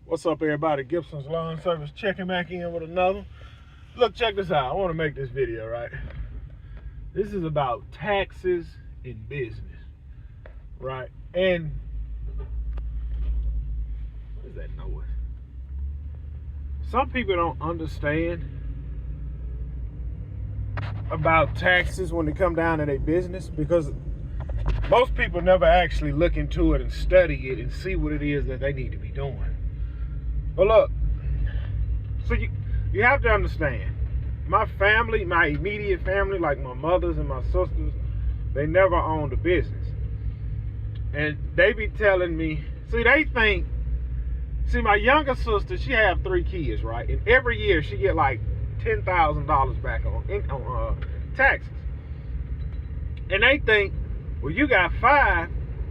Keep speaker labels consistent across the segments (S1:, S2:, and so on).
S1: What's up, everybody? Gibson's Lawn Service checking back in with another. Look, check this out. I want to make this video, right? This is about taxes in business, right? And what is that noise? Some people don't understand about taxes when they come down to their business because most people never actually look into it and study it and see what it is that they need to be doing. But look, so you have to understand, my family, my immediate family, like my mothers and my sisters, they never owned a business. And they be telling me, my younger sister, she have 3 kids, right? And every year she get like $10,000 back on taxes. And they think, well, you got 5,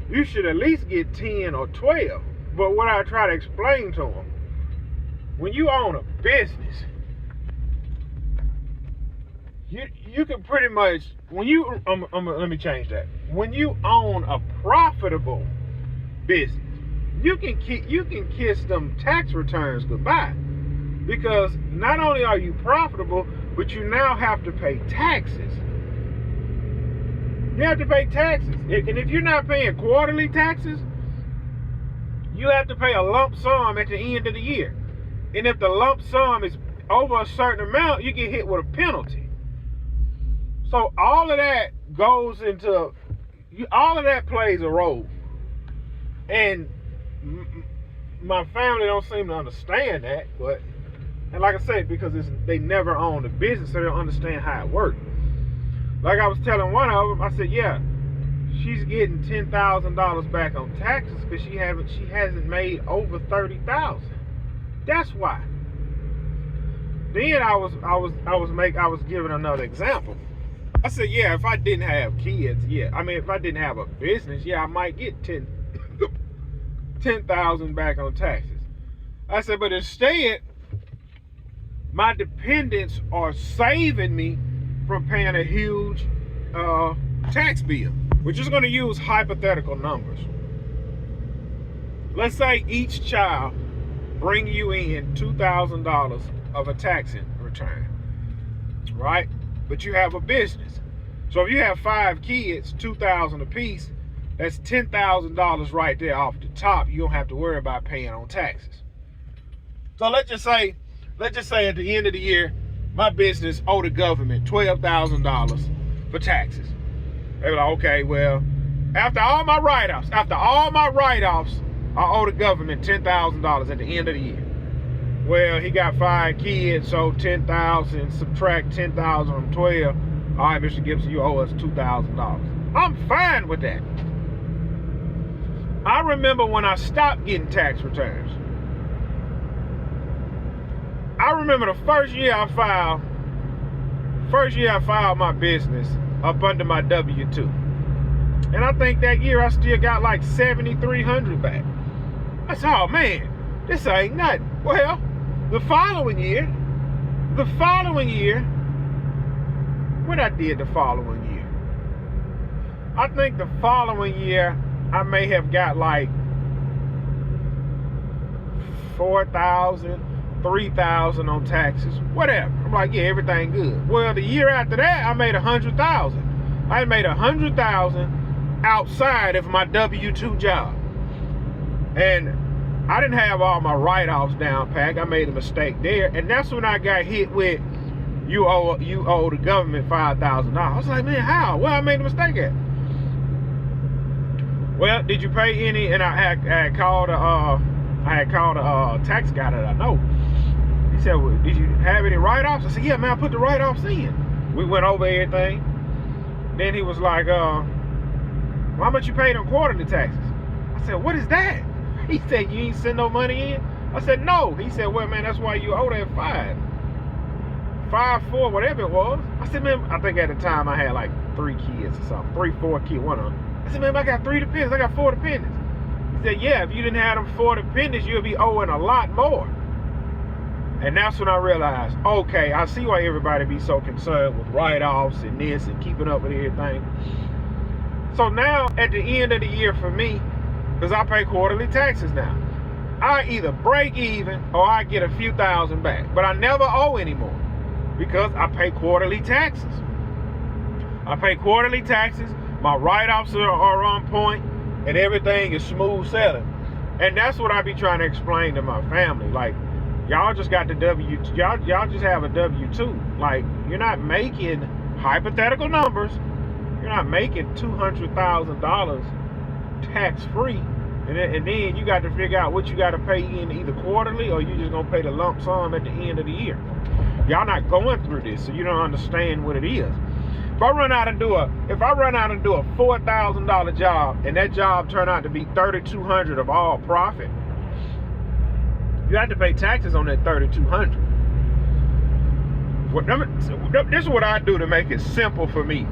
S1: you should at least get 10 or 12. But what I try to explain to them, when you own a business, you can pretty much, let me change that. When you own a profitable business, you can kiss them tax returns goodbye, because not only are you profitable, but you now have to pay taxes. You have to pay taxes, and if you're not paying quarterly taxes, you have to pay a lump sum at the end of the year. And if the lump sum is over a certain amount, you get hit with a penalty. So all of that goes into, all of that plays a role. And my family don't seem to understand that, and like I said, because they never owned a business, so they don't understand how it works. Like I was telling one of them, I said, yeah, she's getting $10,000 back on taxes because she hasn't made over $30,000. That's why. Then I was giving another example. I said, yeah, if I didn't have kids, if I didn't have a business, I might get $10,000 back on taxes. I said, but instead, my dependents are saving me from paying a huge tax bill. We're just going to use hypothetical numbers. Let's say each child bring you in $2,000 of a tax return, right? But you have a business. So if you have 5 kids, $2,000 a piece, that's $10,000 right there off the top. You don't have to worry about paying on taxes. So let's just say at the end of the year, my business owe the government $12,000 for taxes. They were like, okay, well, after all my write-offs, I owe the government $10,000 at the end of the year. Well, he got 5 kids, so 10,000, subtract 10,000 from 12. All right, Mr. Gibson, you owe us $2,000. I'm fine with that. I remember when I stopped getting tax returns. I remember the first year I filed my business up under my W-2. And I think that year I still got like $7,300 back. I said, oh man, this ain't nothing. Well, the following year, what I did the following year, I think the following year I may have got like $4,000, $3,000 on taxes, whatever. I'm like, yeah, everything good. Well, the year after that, I made $100,000. I made $100,000 outside of my W-2 job. And I didn't have all my write-offs down packed. I made a mistake there. And that's when I got hit with, you owe the government $5,000. I was like, man, how? Well, I made a mistake at. Well, did you pay any? And I had called a tax guy that I know. He said, well, did you have any write-offs? I said, yeah, man, I put the write-offs in. We went over everything. Then he was like, how much you paid on quarterly taxes? I said, what is that? He said, you ain't send no money in? I said, no. He said, well, man, that's why you owe that 4, whatever it was. I said, man, I think at the time I had like 3 kids or something, 3, 4 kids, one of them. I said, man, I got 3 dependents, I got 4 dependents. He said, yeah, if you didn't have them 4 dependents, you'll be owing a lot more. And that's when I realized, okay, I see why everybody be so concerned with write-offs and this and keeping up with everything. So now, at the end of the year for me, because I pay quarterly taxes now, I either break even or I get a few thousand back. But I never owe anymore because I pay quarterly taxes. I pay quarterly taxes. My write-offs are on point, and everything is smooth sailing. And that's what I be trying to explain to my family. Like, y'all just got the y'all just have a W-2. Like, you're not making hypothetical numbers. You're not making $200,000 tax-free. And then you got to figure out what you got to pay in either quarterly or you just going to pay the lump sum at the end of the year. Y'all not going through this, so you don't understand what it is. If I run out and do a $4,000 job and that job turn out to be $3,200 of all profit, you have to pay taxes on that $3,200. This is what I do to make it simple for me,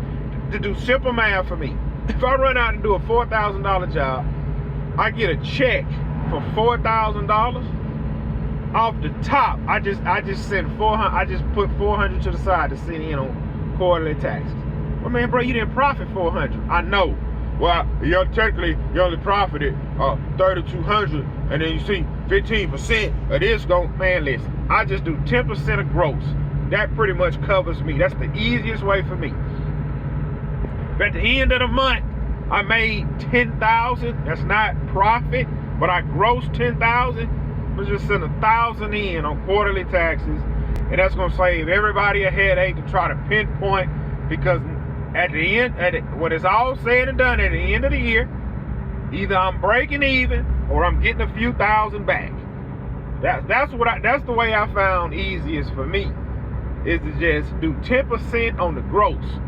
S1: to do simple math for me. If I run out and do a $4,000 job, I get a check for $4,000. Off the top, I just send $400. I just put $400 to the side to send in on quarterly taxes. Well, man, bro, you didn't profit $400. I know. Well, technically you only profited $3,200, and then you see 15% of this man, listen. I just do 10% of gross. That pretty much covers me. That's the easiest way for me. If at the end of the month I made $10,000, that's not profit, but I grossed $10,000. Let's just send $1,000 in on quarterly taxes, and that's gonna save everybody a headache to try to pinpoint. Because at the end, when it's all said and done, at the end of the year, either I'm breaking even or I'm getting a few thousand back. That's the way I found easiest for me, is to just do 10% on the gross.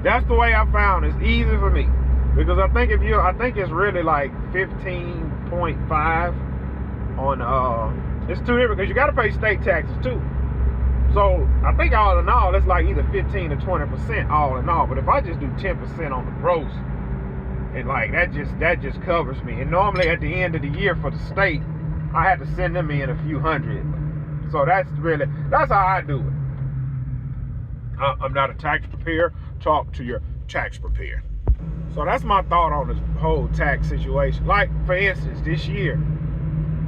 S1: That's the way I found it's easy for me. Because I think it's really like 15.5 on it's too different because you got to pay state taxes too. So I think all in all it's like either 15 to 20% all in all. But if I just do 10% on the gross, and like that just covers me. And normally at the end of the year for the state, I had to send them in a few hundred. So that's how I do it. I'm not a tax preparer. Talk to your tax preparer. So that's my thought on this whole tax situation. Like, for instance, this year,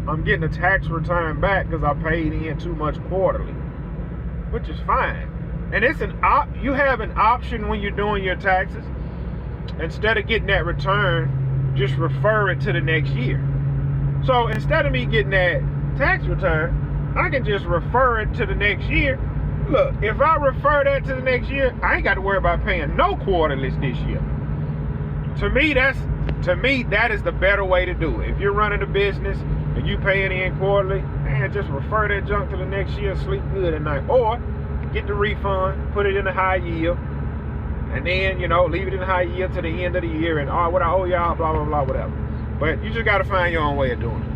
S1: I'm getting a tax return back because I paid in too much quarterly, which is fine. And you have an option when you're doing your taxes. Instead of getting that return, just refer it to the next year. So instead of me getting that tax return, I can just refer it to the next year. Look, if I refer that to the next year, I ain't got to worry about paying no quarterlies this year. To me, that is the better way to do it. If you're running a business and you paying in quarterly, man, just refer that junk to the next year, sleep good at night. Or get the refund, put it in a high yield, and then, leave it in a high yield to the end of the year, and what I owe y'all, blah, blah, blah, whatever. But you just got to find your own way of doing it.